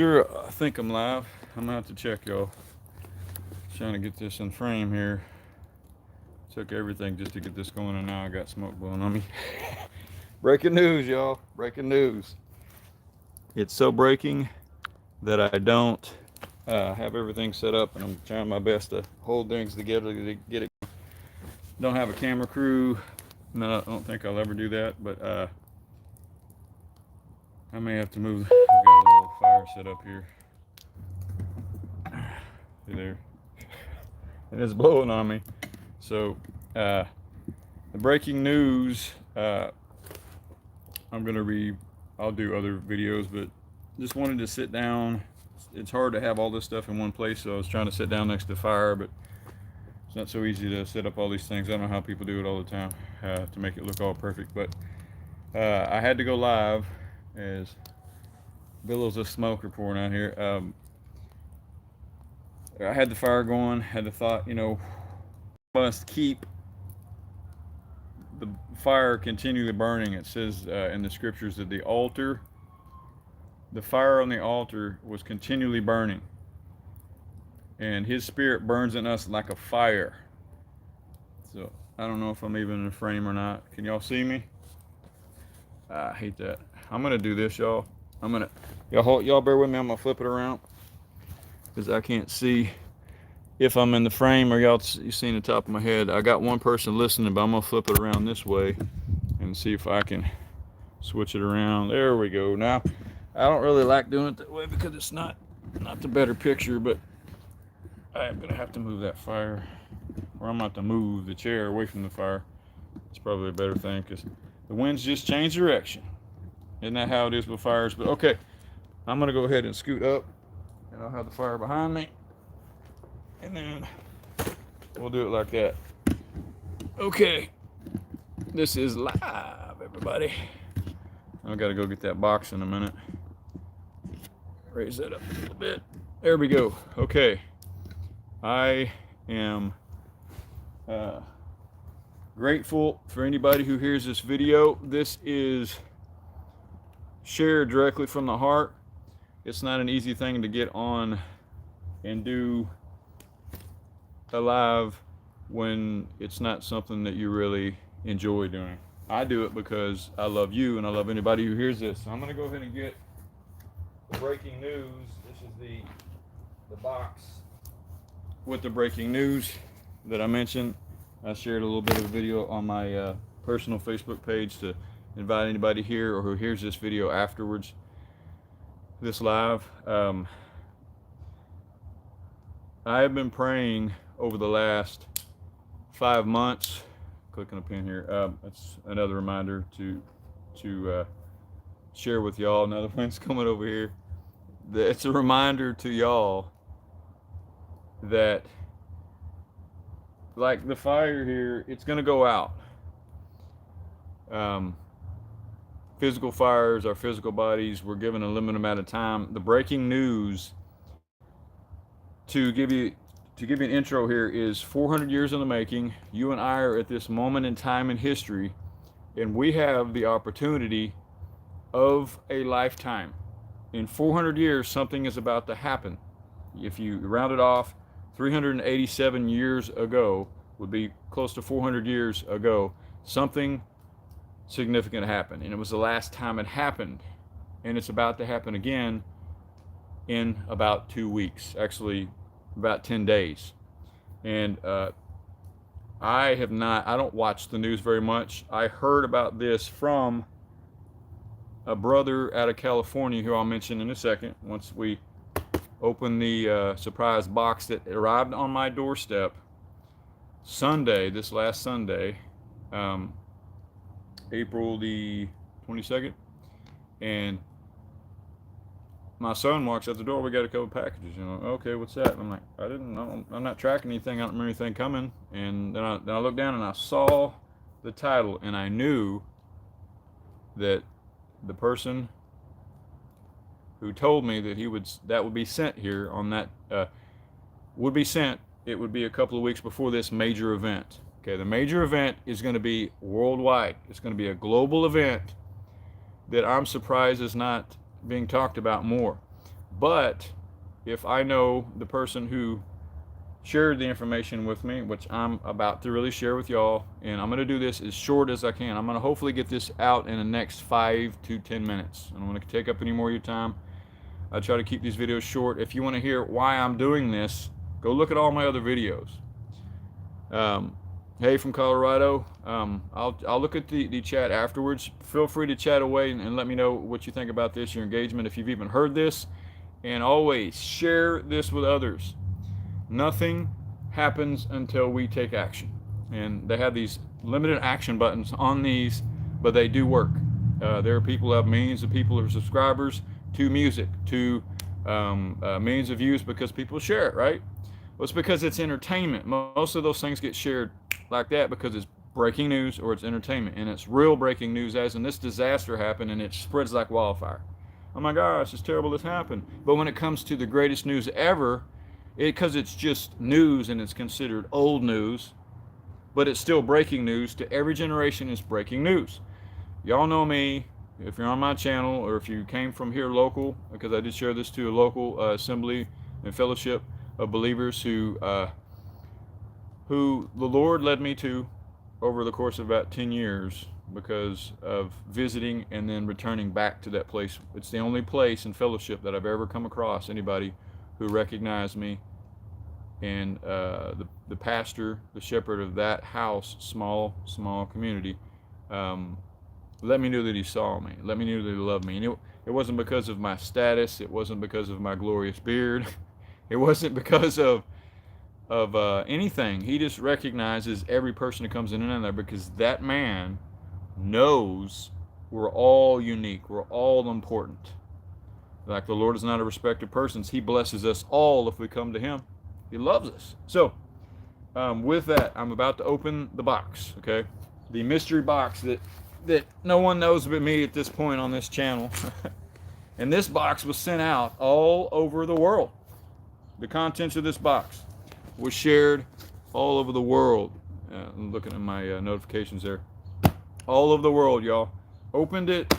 Sure, I think I'm live. I'm gonna have to check, y'all. Trying to get this in frame here. Took everything just to get this going, and now I got smoke blowing on me. Breaking news, y'all. Breaking news. It's so breaking that I don't have everything set up, and I'm trying my best to hold things together to get it. Don't have a camera crew. No, I don't think I'll ever do that, but I may have to move. I've got a little fire set up here. See there? And it's blowing on me. So, the breaking news, I'm going to I'll do other videos, but just wanted to sit down. It's hard to have all this stuff in one place, so I was trying to sit down next to the fire, but it's not so easy to set up all these things. I don't know how people do it all the time to make it look all perfect, but I had to go live as billows of smoke are pouring out here. I had the fire going, had the thought, must keep the fire continually burning. It says in the scriptures that the fire on the altar was continually burning. And his spirit burns in us like a fire. So I don't know if I'm even in the frame or not. Can y'all see me? I hate that. I'm gonna do this, y'all. Y'all bear with me. I'm gonna flip it around because I can't see if I'm in the frame or you seen the top of my head. I got one person listening, but I'm gonna flip it around this way and see if I can switch it around. There we go. Now, I don't really like doing it that way because it's not the better picture, but I'm gonna have to move that fire, or I'm gonna have to move the chair away from the fire. It's probably a better thing because the winds just change direction. Isn't that how it is with fires? But okay, I'm gonna go ahead and scoot up, and I'll have the fire behind me, and then we'll do it like that. Okay, this is live, everybody. I gotta go get that box in a minute. Raise that up a little bit. There we go. Okay, I am grateful for anybody who hears this video. This is shared directly from the heart. It's not an easy thing to get on and do a live when it's not something that you really enjoy doing. I do it because I love you and I love anybody who hears this. So I'm gonna go ahead and get the breaking news. This is the box with the breaking news that I mentioned. I shared a little bit of a video on my personal Facebook page to invite anybody here or who hears this video afterwards, this live. I have been praying over the last 5 months. Clicking a pin here. That's another reminder to share with y'all. Another wind's coming over here. It's a reminder to y'all that, like the fire here, it's going to go out. Physical fires, our physical bodies, we're given a limited amount of time. The breaking news, to give you an intro here, is 400 years in the making. You and I are at this moment in time in history, and we have the opportunity of a lifetime. In 400 years, something is about to happen. If you round it off, 387 years ago would be close to 400 years ago, something significant happened, and it was the last time it happened, and it's about to happen again in about 2 weeks, actually about 10 days. And I don't watch the news very much. I heard about this from a brother out of California who I'll mention in a second once we open the surprise box that arrived on my doorstep this last Sunday, April the 22nd, and my son walks out the door. We got a couple packages. Okay, what's that? And I'm like, I'm not tracking anything. I don't remember anything coming. And then I looked down and I saw the title, and I knew that the person who told me that would be sent here on that would be sent. It would be a couple of weeks before this major event. Okay, the major event is going to be worldwide. It's going to be a global event that I'm surprised is not being talked about more. But if I know the person who shared the information with me, which I'm about to really share with y'all, and I'm going to do this as short as I can. I'm going to hopefully get this out in the next 5 to 10 minutes. I don't want to take up any more of your time. I try to keep these videos short. If you want to hear why I'm doing this, go look at all my other videos. Hey from Colorado. I'll look at the chat afterwards. Feel free to chat away and let me know what you think about this, your engagement, if you've even heard this. And always share this with others. Nothing happens until we take action. And they have these limited action buttons on these, but they do work. There are people who have millions of people who are subscribers to music, to millions of views because people share it, right? Well, it's because it's entertainment. Most of those things get shared like that because it's breaking news or it's entertainment. And it's real breaking news, as in this disaster happened and it spreads like wildfire. Oh my gosh, it's terrible this happened. But when it comes to the greatest news ever, because it's just news and it's considered old news, but it's still breaking news. To every generation, it's breaking news. Y'all know me. If you're on my channel or if you came from here local, because I did share this to a local assembly and fellowship of believers who the Lord led me to over the course of about 10 years because of visiting and then returning back to that place. It's the only place in fellowship that I've ever come across anybody who recognized me, and the pastor, the shepherd of that house, small community, let me know that he saw me. Let me know that he loved me. And it wasn't because of my status. It wasn't because of my glorious beard. It wasn't because of anything. He just recognizes every person who comes in and out there because that man knows we're all unique. We're all important. Like the Lord is not a respecter of persons. He blesses us all if we come to him. He loves us. So with that, I'm about to open the box, okay? The mystery box that no one knows but me at this point on this channel. And this box was sent out all over the world. The contents of this box was shared all over the world. I'm looking at my notifications there. All over the world, y'all. Opened it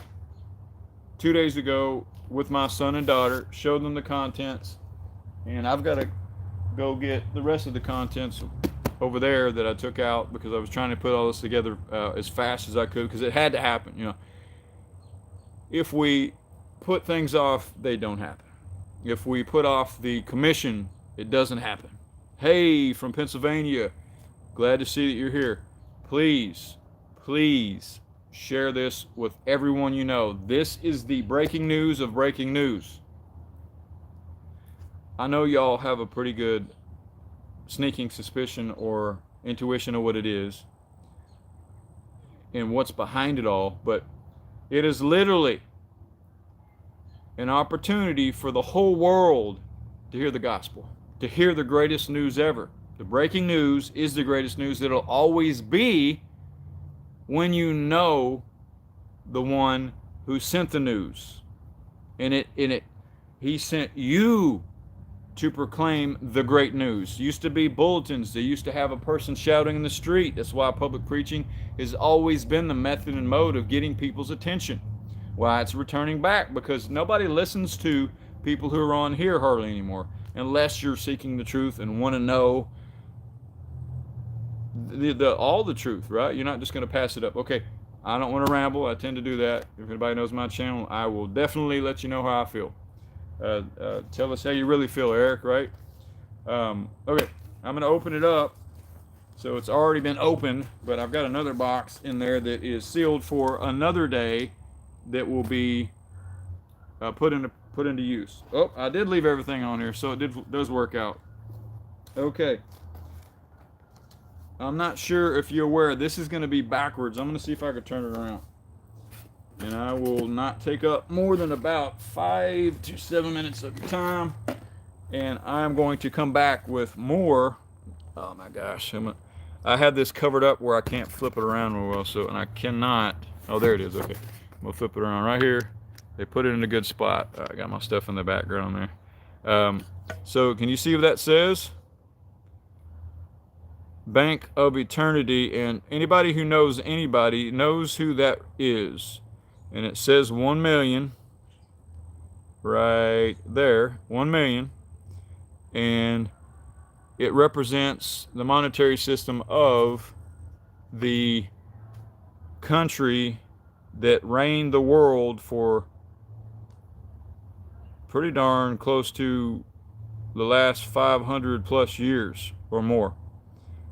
2 days ago with my son and daughter, showed them the contents, and I've got to go get the rest of the contents over there that I took out because I was trying to put all this together as fast as I could because it had to happen. You know, if we put things off, they don't happen. If we put off the commission, it doesn't happen. Hey, from Pennsylvania, glad to see that you're here. Please share this with everyone you know. This is the breaking news of breaking news. I know y'all have a pretty good sneaking suspicion or intuition of what it is and what's behind it all, but it is literally an opportunity for the whole world to hear the gospel, to hear the greatest news ever. The breaking news is the greatest news. It'll always be when you know the one who sent the news. And he sent you to proclaim the great news. Used to be bulletins. They used to have a person shouting in the street. That's why public preaching has always been the method and mode of getting people's attention. Why it's returning back, because nobody listens to people who are on here hardly anymore, unless you're seeking the truth and want to know all the truth, right? You're not just going to pass it up. Okay, I don't want to ramble. I tend to do that. If anybody knows my channel, I will definitely let you know how I feel. Tell us how you really feel, Eric, right? Okay, I'm going to open it up. So it's already been opened, but I've got another box in there that is sealed for another day that will be put into use. Oh, I did leave everything on here, so it does work out. Okay. I'm not sure if you're aware, this is going to be backwards. I'm going to see if I can turn it around. And I will not take up more than about 5 to 7 minutes of your time. And I'm going to come back with more. Oh my gosh. I have this covered up where I can't flip it around real well. And I cannot. Oh, there it is. Okay. I'm going to flip it around right here. They put it in a good spot. I got my stuff in the background there. So can you see what that says? Bank of Eternity, and anybody who knows anybody knows who that is. And it says 1 million. right there, 1 million, and it represents the monetary system of the country that reigned the world for pretty darn close to the last 500 plus years or more.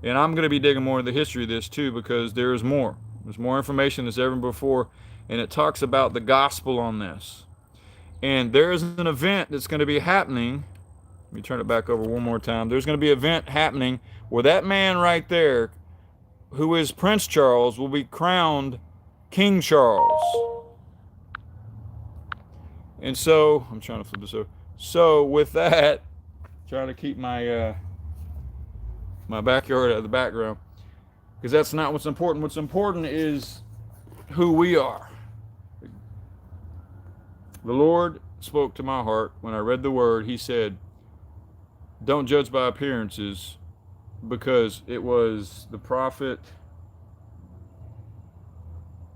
And I'm going to be digging more into the history of this too, because there's more. There's more information than ever before, and it talks about the gospel on this. And there's an event that's going to be happening. Let me turn it back over one more time. There's going to be an event happening where that man right there, who is Prince Charles, will be crowned King Charles. And so, I'm trying to flip this over. So with that, trying to keep my my backyard out of the background, because that's not what's important. What's important is who we are. The Lord spoke to my heart when I read the word. He said, don't judge by appearances, because it was the prophet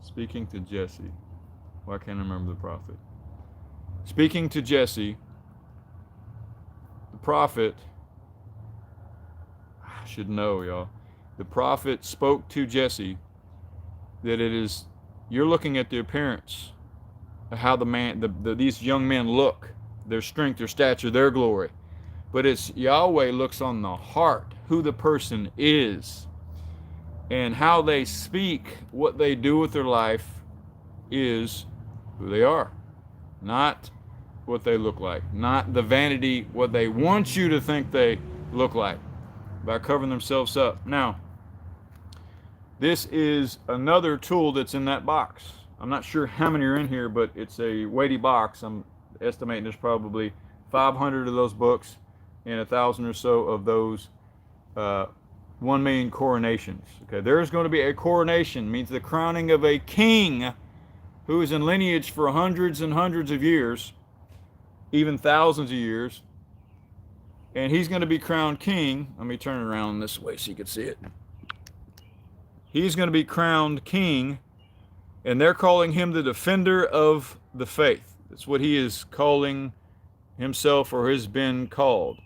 speaking to Jesse. Why can't I remember the prophet? Speaking to Jesse, the prophet, I should know, y'all. The prophet spoke to Jesse that it is, you're looking at the appearance of how these young men look, their strength, their stature, their glory. But it's Yahweh looks on the heart, who the person is, and how they speak, what they do with their life is who they are. Not what they look like, not the vanity, what they want you to think they look like, by covering themselves up. Now, this is another tool that's in that box. I'm not sure how many are in here, but it's a weighty box. I'm estimating there's probably 500 of those books and 1,000 or so of those 1 million coronations. Okay, there's going to be a coronation, means the crowning of a king who is in lineage for hundreds and hundreds of years, even thousands of years. And he's going to be crowned king. Let me turn it around this way so you can see it. He's going to be crowned king, and they're calling him the defender of the faith. That's what he is calling himself, or has been called.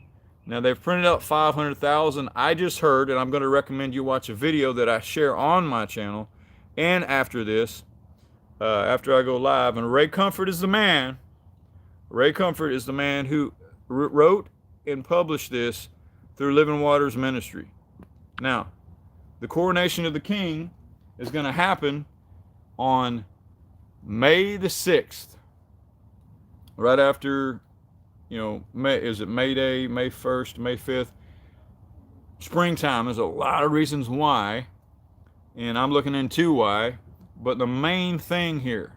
Now, they've printed out 500,000. I just heard, and I'm going to recommend you watch a video that I share on my channel, and after this, after I go live. And Ray Comfort is the man. Ray Comfort is the man who wrote and published this through Living Waters Ministry. Now, the coronation of the king is going to happen on May the 6th, right after, May Day, May 1st, May 5th, springtime. There's a lot of reasons why, and I'm looking into why, but the main thing here,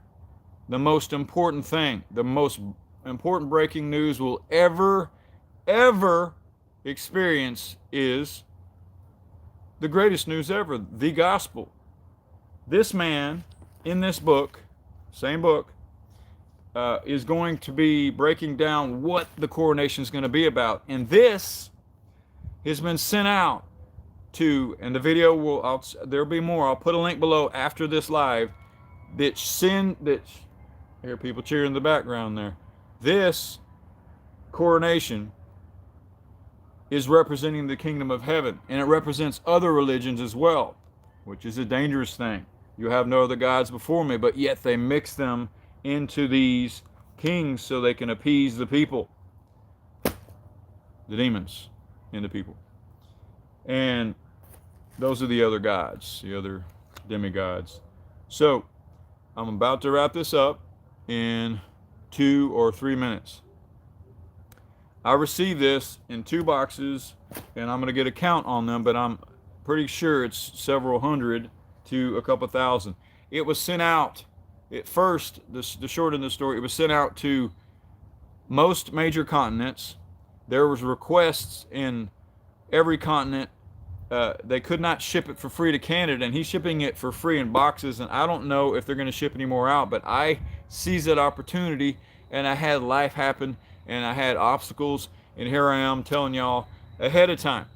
the most important thing, the most important breaking news we'll ever experience is the greatest news ever, the gospel. This man in this book, same book, is going to be breaking down what the coronation is going to be about. And this has been sent out to, and the video there'll be more. I'll put a link below after this live I hear people cheering in the background there. This coronation is representing the kingdom of heaven, and it represents other religions as well, which is a dangerous thing. You have no other gods before me, but yet they mix them into these kings so they can appease the people, the demons in the people. And those are the other gods, the other demigods. So I'm about to wrap this up in 2 or 3 minutes. I received this in 2 boxes, and I'm going to get a count on them, but I'm pretty sure it's several hundred to a couple thousand. It was sent out at first, the short of the story, it was sent out to most major continents. There was requests in every continent. They could not ship it for free to Canada, and he's shipping it for free in boxes, and I don't know if they're going to ship any more out, but I seized that opportunity, and I had life happen, and I had obstacles, and here I am telling y'all ahead of time.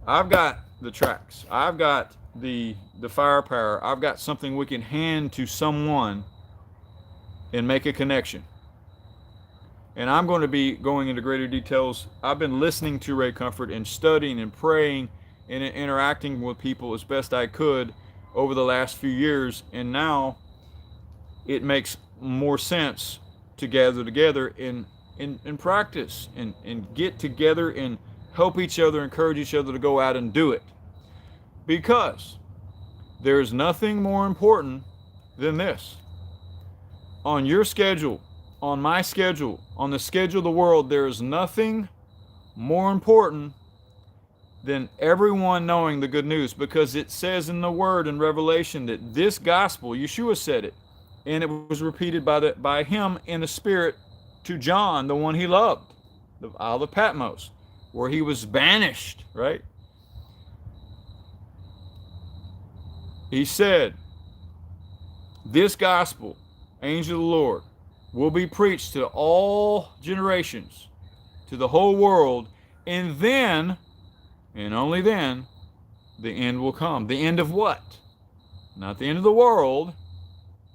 I've got the tracks. I've got the firepower. I've got something we can hand to someone and make a connection. And I'm going to be going into greater details. I've been listening to Ray Comfort and studying and praying and interacting with people as best I could over the last few years. And now it makes more sense to gather together and practice and get together and help each other, encourage each other to go out and do it. Because there is nothing more important than this. On your schedule, on my schedule, on the schedule of the world, there is nothing more important than everyone knowing the good news, because it says in the Word in Revelation that this gospel, Yeshua said it, and it was repeated by him in the Spirit to John, the one he loved, the Isle of Patmos, where he was banished, right? He said, this gospel, angel of the Lord, will be preached to all generations, to the whole world, and then, and only then, the end will come. The end of what? Not the end of the world,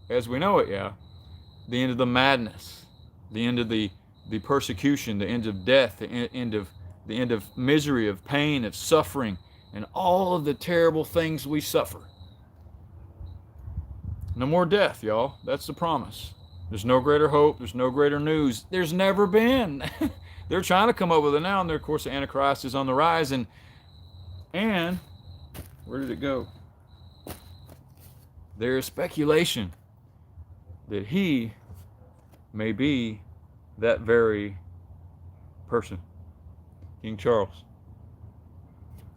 as we know it, yeah. The end of the madness, the end of the persecution, the end of death, the end of misery, of pain, of suffering, and all of the terrible things we suffer. No more death, y'all. That's the promise. There's no greater hope. There's no greater news. There's never been. They're trying to come up with it now, and of course the Antichrist is on the rise. And where did it go? There is speculation that he may be that very person, King Charles,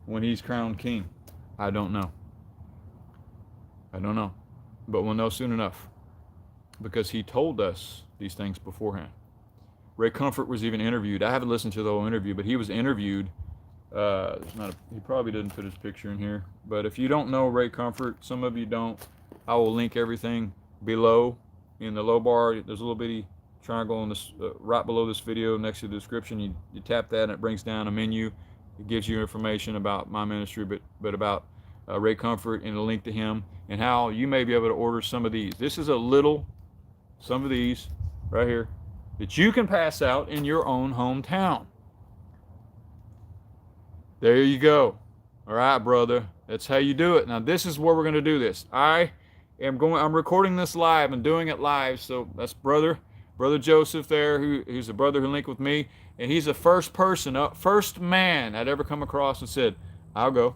when he's crowned king. I don't know. But we'll know soon enough, because he told us these things beforehand. Ray Comfort was even interviewed. I haven't listened to the whole interview, but he was interviewed. He probably didn't put his picture in here, but if you don't know Ray Comfort, some of you don't, I will link everything below in the low bar. There's a little bitty triangle on this right below this video next to the description. You tap that and it brings down a menu. It gives you information about my ministry, but about Ray Comfort, and a link to him, and how you may be able to order some of these. This is some of these right here that you can pass out in your own hometown. There you go. All right, brother. That's how you do it. Now, this is where we're going to do this. I'm recording this live and doing it live. So that's brother Joseph there, who's a brother who linked with me, and he's the first man I'd ever come across and said, I'll go.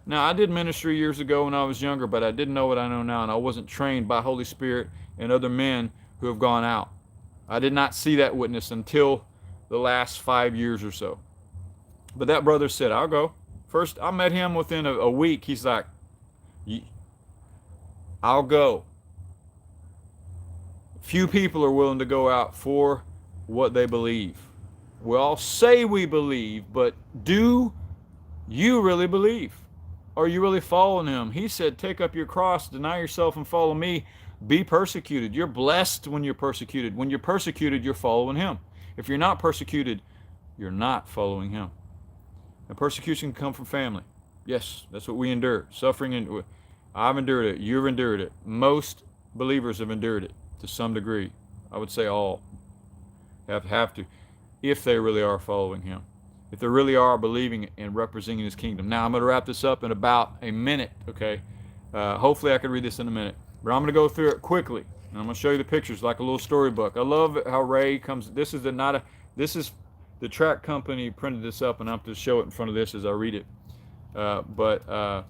Now, I did ministry years ago when I was younger, but I didn't know what I know now, and I wasn't trained by Holy Spirit and other men who have gone out. I did not see that witness until the last 5 years or so. But that brother said, I'll go. First, I met him within a week. He's like, I'll go. Few people are willing to go out for what they believe. We all say we believe, but do you really believe? Are you really following him? He said, take up your cross, deny yourself, and follow me. Be persecuted. You're blessed when you're persecuted. When you're persecuted, you're following him. If you're not persecuted, you're not following him. And persecution can come from family. Yes, that's what we endure. Suffering, and I've endured it. You've endured it. Most believers have endured it to some degree. I would say all have to, if they really are following him. If they really are believing and representing his kingdom. Now, I'm going to wrap this up in about a minute, okay? Hopefully I can read this in a minute. But I'm going to go through it quickly. And I'm going to show you the pictures like a little storybook. I love how Ray comes. This is the track company printed this up, and I'm going to show it in front of this as I read it. But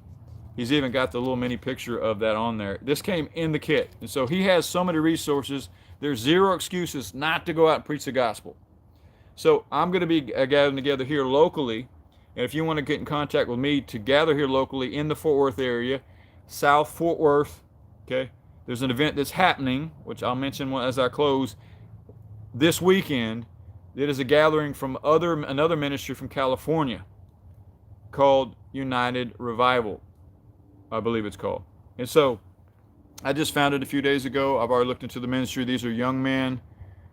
he's even got the little mini picture of that on there. This came in the kit. And so he has so many resources. There's zero excuses not to go out and preach the gospel. So I'm going to be gathering together here locally. And if you want to get in contact with me to gather here locally in the Fort Worth area, South Fort Worth, okay, there's an event that's happening, which I'll mention as I close, this weekend. It is a gathering from another ministry from California called United Revival, I believe it's called. And so I just found it a few days ago. I've already looked into the ministry. These are young men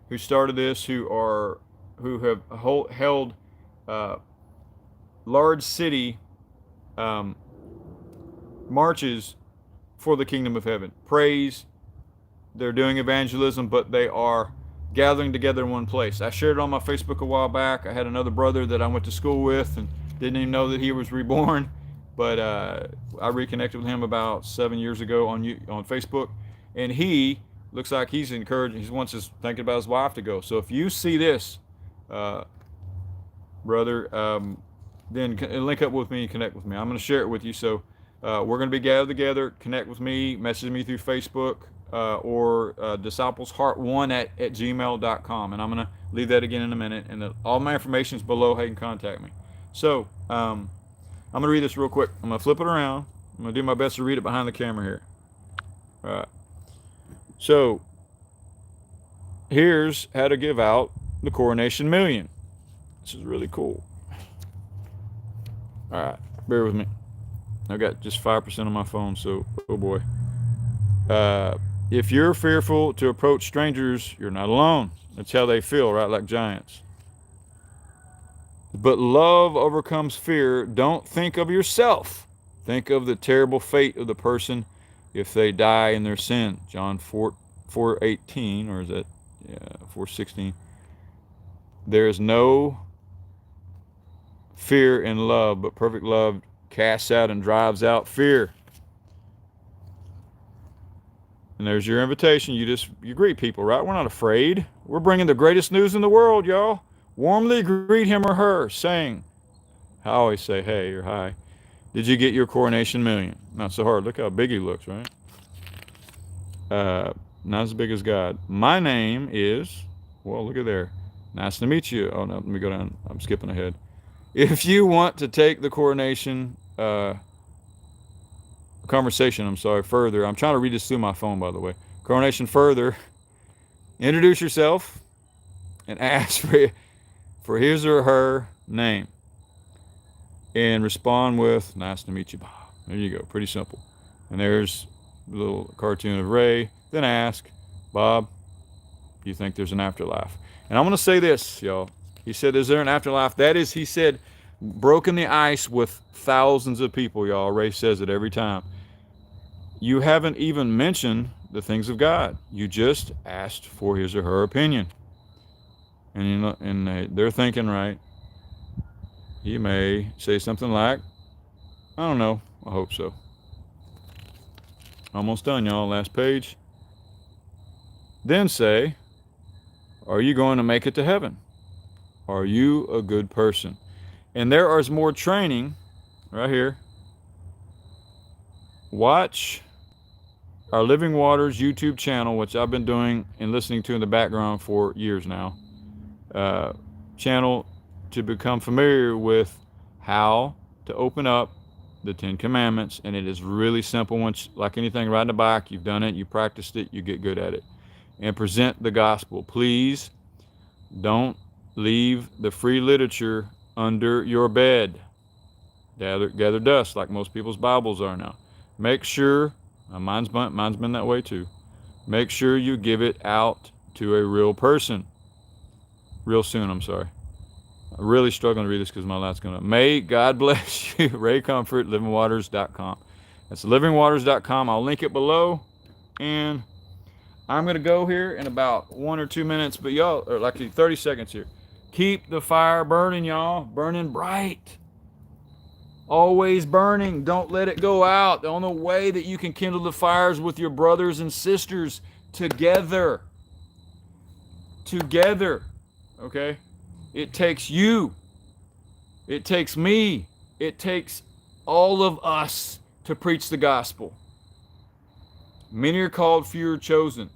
who started this, who have held large city marches for the kingdom of heaven. Praise. They're doing evangelism, but they are gathering together in one place. I shared it on my Facebook a while back. I had another brother that I went to school with and didn't even know that he was reborn, but I reconnected with him about 7 years ago on Facebook, and he looks like he's encouraged. He wants us thinking about his wife to go. So if you see this, brother, then link up with me and connect with me. I'm going to share it with you. So we're going to be gathered together. Connect with me. Message me through Facebook or disciplesheart1 at gmail.com. And I'm going to leave that again in a minute. And all my information is below how you can contact me. So I'm going to read this real quick. I'm going to flip it around. I'm going to do my best to read it behind the camera here. All right. So here's how to give out the Coronation Million. This is really cool. All right, bear with me. I've got just 5% on my phone, so oh boy. If you're fearful to approach strangers, you're not alone. That's how they feel, right? Like giants. But love overcomes fear. Don't think of yourself. Think of the terrible fate of the person if they die in their sin. John 4:18, or is that 4:16? There is no fear in love, but perfect love casts out and drives out fear. And there's your invitation. You greet people, right? We're not afraid. We're bringing the greatest news in the world, y'all. Warmly greet him or her, saying, I always say hey or hi. Did you get your Coronation Million? Not so hard. Look how big he looks, right? Not as big as God. My name is, well, look at there. Nice to meet you. Oh, no, let me go down. I'm skipping ahead. If you want to take the coronation conversation, further. I'm trying to read this through my phone, by the way. Coronation further. Introduce yourself and ask for his or her name. And respond with, nice to meet you, Bob. There you go. Pretty simple. And there's a little cartoon of Ray. Then ask, Bob, do you think there's an afterlife? And I'm going to say this, y'all. He said, is there an afterlife? That is, he said, broken the ice with thousands of people, y'all. Ray says it every time. You haven't even mentioned the things of God. You just asked for his or her opinion. And you know, and they're thinking, right? You may say something like, I don't know. I hope so. Almost done, y'all. Last page. Then say, are you going to make it to heaven? Are you a good person? And there is more training right here. Watch our Living Waters YouTube channel, which I've been doing and listening to in the background for years now. Channel to become familiar with how to open up the 10 Commandments. And it is really simple. Once, like anything, riding a bike, you've done it, you practiced it, you get good at it. And present the gospel. Please don't leave the free literature under your bed. Gather dust like most people's Bibles are now. Make sure, mine's been that way too. Make sure you give it out to a real person. Real soon, I'm sorry. I'm really struggling to read this because my light's going up. May God bless you. Ray Comfort, livingwaters.com. That's livingwaters.com. I'll link it below. And I'm going to go here in about 1 or 2 minutes, but y'all, or like 30 seconds here. Keep the fire burning, y'all. Burning bright. Always burning. Don't let it go out. The only way that you can kindle the fires with your brothers and sisters together. Together. Okay? It takes you. It takes me. It takes all of us to preach the gospel. Many are called, few are chosen.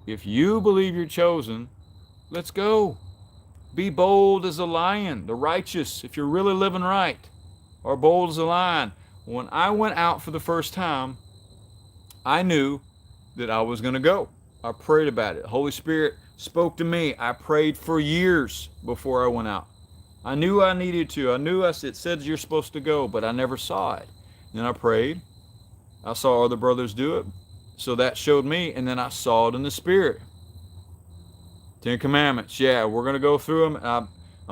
If you believe you're chosen, let's go. Be bold as a lion, the righteous, if you're really living right, or bold as a lion. When I went out for the first time, I knew that I was going to go. I prayed about it. Holy Spirit spoke to me. I prayed for years before I went out. I knew I needed to. I knew it said you're supposed to go, but I never saw it. Then I prayed. I saw other brothers do it. So that showed me, and then I saw it in the Spirit. 10 Commandments. Yeah, we're going to go through them. I'm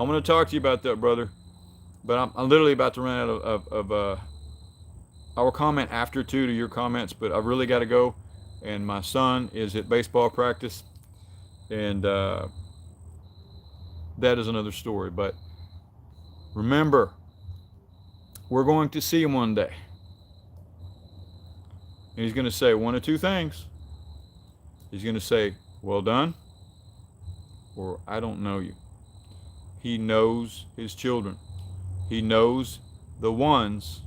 going to talk to you about that, brother. But I'm literally about to run out of I will comment after, too, to your comments, but I've really got to go. And my son is at baseball practice. And that is another story. But remember, we're going to see him one day. And he's going to say one of two things. He's going to say, well done, or I don't know you. He knows his children. He knows the ones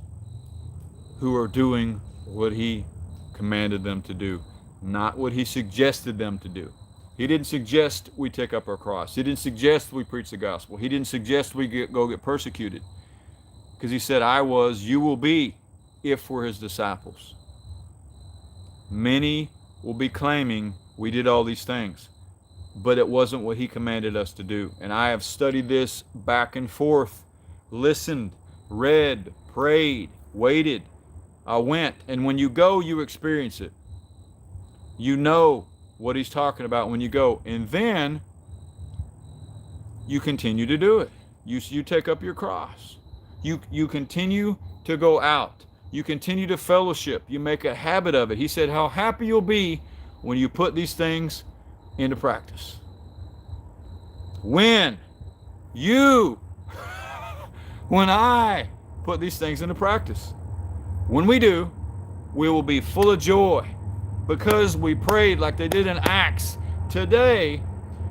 who are doing what he commanded them to do, not what he suggested them to do. He didn't suggest we take up our cross. He didn't suggest we preach the gospel. He didn't suggest we go get persecuted. Because he said, I was, you will be, if we're his disciples. Many will be claiming we did all these things, but it wasn't what he commanded us to do. And I have studied this back and forth, listened, read, prayed, waited. I went, and when you go, you experience it. You know what he's talking about when you go, and then you continue to do it. You take up your cross. You continue to go out. You continue to fellowship. You make a habit of it. He said how happy you'll be when you put these things into practice. When I put these things into practice. When we do, we will be full of joy because we prayed like they did in Acts today,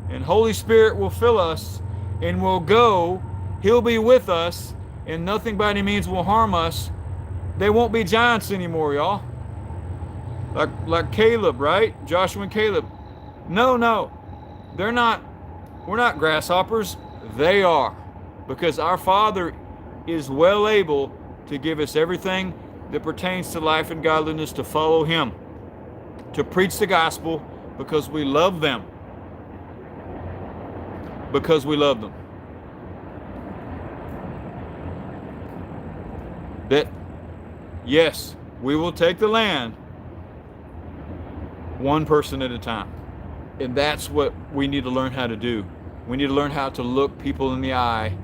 and Holy Spirit will fill us and we'll go. He'll be with us, and nothing by any means will harm us. They won't be giants anymore, y'all. Like Caleb, right? Joshua and Caleb. No, they're not. We're not grasshoppers. They are. Because our Father is well able to give us everything that pertains to life and godliness, to follow him, to preach the gospel, because we love them. Because we love them. That, yes, we will take the land one person at a time. And that's what we need to learn how to do. We need to learn how to look people in the eye,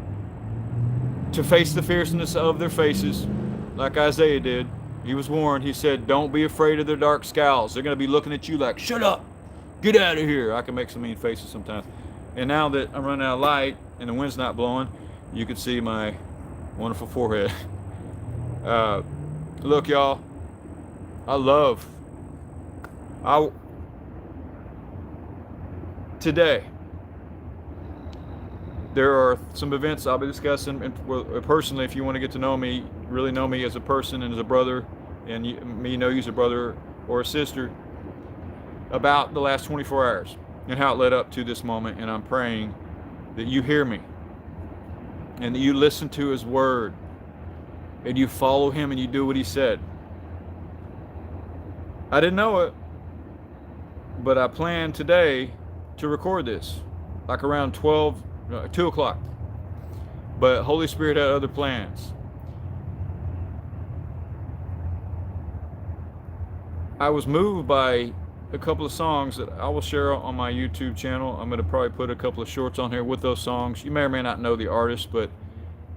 to face the fierceness of their faces, like Isaiah did. He was warned. He said, don't be afraid of their dark scowls. They're going to be looking at you like, shut up, get out of here. I can make some mean faces sometimes. And now that I'm running out of light and the wind's not blowing, you can see my wonderful forehead. Look, y'all, today, there are some events I'll be discussing, and personally, if you want to get to know me, really know me as a person and as a brother, and me know you as a brother or a sister, about the last 24 hours and how it led up to this moment. And I'm praying that you hear me and that you listen to his word and you follow him and you do what he said. I didn't know it, but I planned today to record this, like around 2 o'clock. But Holy Spirit had other plans. I was moved by a couple of songs that I will share on my YouTube channel. I'm going to probably put a couple of shorts on here with those songs. You may or may not know the artist, but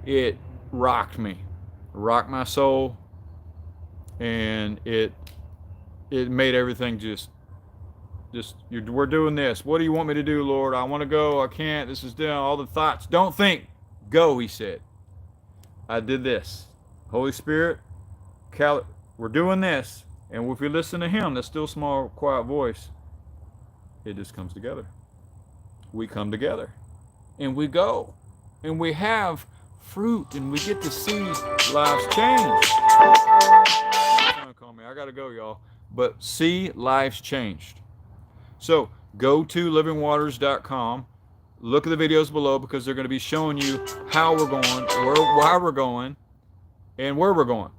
it rocked me. Rocked my soul. And it made everything just we're doing this. What do you want me to do, Lord? I want to go. I can't. This is down. All the thoughts. Don't think. Go, he said. I did this. Holy Spirit, we're doing this. And if we listen to him, that still small, quiet voice, it just comes together. We come together. And we go. And we have fruit. And we get to see lives change. Call me. I got to go, y'all. But see lives changed. So go to livingwaters.com. Look at the videos below, because they're going to be showing you how we're going, why we're going, and where we're going.